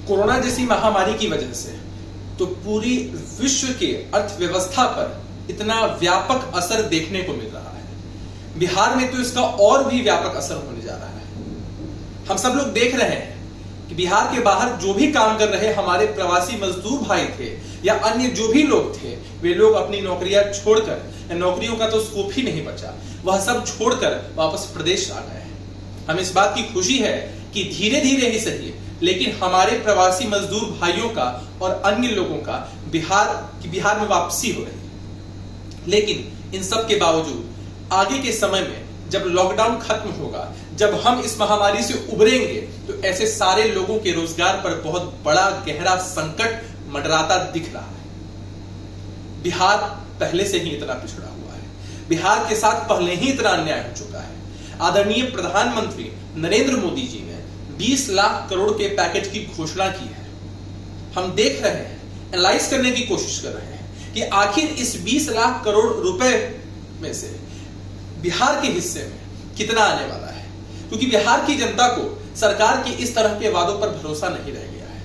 Corona जैसी महामारी की वजह से तो पूरी विश्व के अर्थव्यवस्था पर इतना व्यापक असर देखने को मिल रहा है। बिहार में तो इसका और भी व्यापक असर होने जा रहा है। हम सब लोग देख रहे हैं कि बिहार के बाहर जो भी काम कर रहे हमारे प्रवासी मजदूर भाई थे या अन्य जो भी लोग थे, वे लोग अपनी नौकरियां छोड़कर, नौकरियों का तो स्कोप ही नहीं बचा, वह सब छोड़कर वापस प्रदेश आ गए हैं। हमें इस बात की खुशी है कि धीरे धीरे ही सही, लेकिन हमारे प्रवासी मजदूर भाइयों का और अन्य लोगों का बिहार में वापसी हो रही है। लेकिन इन सब के बावजूद आगे के समय में जब लॉकडाउन खत्म होगा, जब हम इस महामारी से उबरेंगे, तो ऐसे सारे लोगों के रोजगार पर बहुत बड़ा गहरा संकट मंडराता दिख रहा है। बिहार पहले से ही इतना पिछड़ा हुआ है, बिहार के साथ पहले ही इतना अन्याय हो चुका है। आदरणीय प्रधानमंत्री नरेंद्र मोदी जी ने 20 लाख करोड़ के पैकेज की घोषणा की है। हम देख रहे हैं, एनालाइज करने की कोशिश कर रहे हैं कि आखिर इस 20 लाख करोड़ रुपए में से बिहार के हिस्से में कितना आने वाला है, क्योंकि बिहार की जनता को सरकार के इस तरह के वादों पर भरोसा नहीं रह गया है।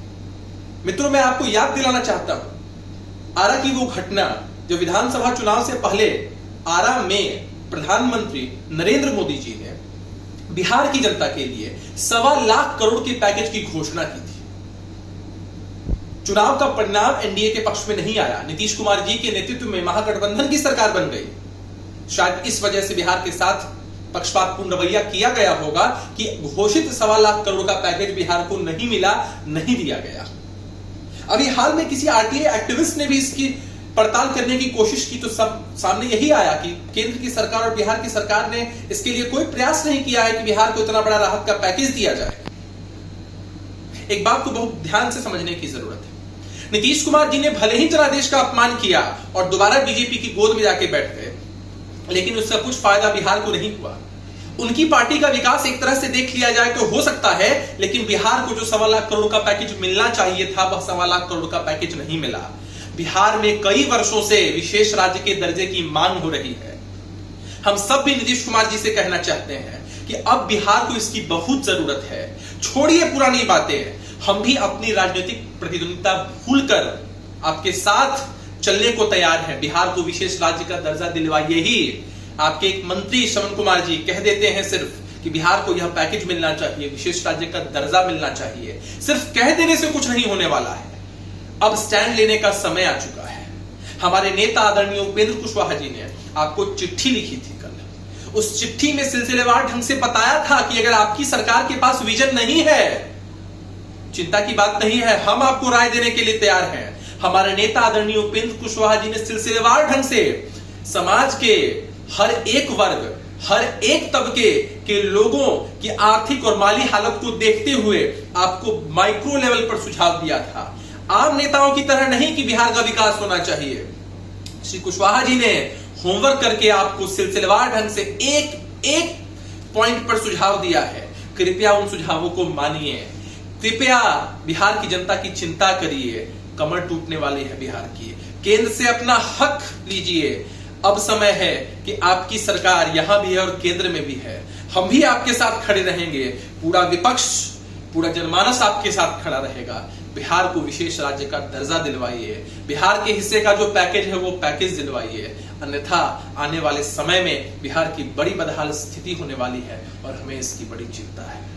मित्रों, मैं आपको याद दिलाना चाहता हूं आरा की वो घटना जो विधानसभा चुनाव से पहले आरा में प्रधानमंत्री नरेंद्र मोदी जी ने बिहार की जनता के लिए 1.25 लाख करोड़ के पैकेज की घोषणा की थी। चुनाव का परिणाम एनडीए के पक्ष में नहीं आया, नीतीश कुमार जी के नेतृत्व में महागठबंधन की सरकार बन गई। शायद इस वजह से बिहार के साथ पक्षपातपूर्ण रवैया किया गया होगा कि घोषित 1.25 लाख करोड़ का पैकेज बिहार को नहीं मिला, नहीं दिया गया। अभी हाल में किसी आरटीआई एक्टिविस्ट ने भी इसकी पड़ताल करने की कोशिश की तो सब सामने यही आया कि केंद्र की सरकार और बिहार की सरकार ने इसके लिए कोई प्रयास नहीं किया है कि बिहार को इतना बड़ा राहत का पैकेज दिया जाए। एक बात को बहुत ध्यान से समझने की जरूरत है। नीतीश कुमार जी ने भले ही जनादेश का अपमान किया और दोबारा बीजेपी की गोद में जाके बैठ गए, लेकिन उससे कुछ फायदा बिहार को नहीं हुआ। उनकी पार्टी का विकास एक तरह से देख लिया जाए तो हो सकता है, लेकिन बिहार को जो 1.25 लाख करोड़ का पैकेज मिलना चाहिए था, वह 1.25 लाख करोड़ का पैकेज नहीं मिला। बिहार में कई वर्षों से विशेष राज्य के दर्जे की मांग हो रही है। हम सब भी नीतीश कुमार जी से कहना चाहते हैं कि अब बिहार को इसकी बहुत जरूरत है। छोड़िए पुरानी बातें, हम भी अपनी राजनीतिक प्रतिद्वंदिता भूलकर आपके साथ चलने को तैयार हैं। बिहार को विशेष राज्य का दर्जा दिलवाइए ही। आपके एक मंत्री श्रवण कुमार जी कह देते हैं सिर्फ कि बिहार को यह पैकेज मिलना चाहिए, विशेष राज्य का दर्जा मिलना चाहिए। सिर्फ कह देने से कुछ नहीं होने वाला है, अब स्टैंड लेने का समय आ चुका है। हमारे नेता आदरणीय उपेंद्र कुशवाहा जी ने आपको चिट्ठी लिखी थी कल। उस चिट्ठी में सिलसिलेवार ढंग से बताया था कि अगर आपकी सरकार के पास विजन नहीं है, चिंता की बात नहीं है, हम आपको राय देने के लिए तैयार हैं। हमारे नेता आदरणीय उपेंद्र कुशवाहा जी ने सिलसिलेवार ढंग से समाज के हर एक वर्ग, हर एक तबके के लोगों की आर्थिक और माली हालत को देखते हुए आपको माइक्रो लेवल पर सुझाव दिया था। आम नेताओं की तरह नहीं कि बिहार का विकास होना चाहिए। श्री कुशवाहा जी ने होमवर्क करके आपको सिलसिलेवार ढंग से एक एक पॉइंट पर सुझाव दिया है। कृपया उन सुझावों को मानिए। कृपया बिहार की जनता की चिंता करिए। कमर टूटने वाली है बिहार की। केंद्र से अपना हक लीजिए। अब समय है कि आपकी सरकार यहां भी है और केंद्र में भी है। हम भी आपके साथ खड़े रहेंगे। पूरा विपक्ष, पूरा जनमानस आपके साथ खड़ा रहेगा। बिहार को विशेष राज्य का दर्जा दिलवाइए। बिहार के हिस्से का जो पैकेज है वो पैकेज दिलवाइए, अन्यथा आने वाले समय में बिहार की बड़ी बदहाल स्थिति होने वाली है और हमें इसकी बड़ी चिंता है।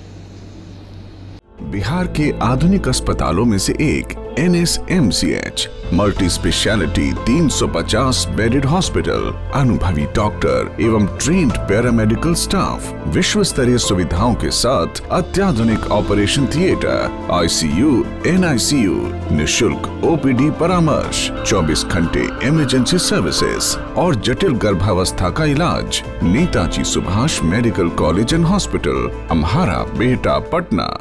बिहार के आधुनिक अस्पतालों में से एक NSMCH multi speciality 350 bedded hospital, अनुभवी डॉक्टर एवं ट्रेन्ड पैरामेडिकल स्टाफ, विश्व स्तरीय सुविधाओं के साथ अत्याधुनिक ऑपरेशन थिएटर, ICU, NICU, निशुल्क OPD परामर्श, 24 घंटे इमरजेंसी सर्विसेज और जटिल गर्भावस्था का इलाज। Netaji Subhash medical college and hospital, Amhara, Bihta, Patna.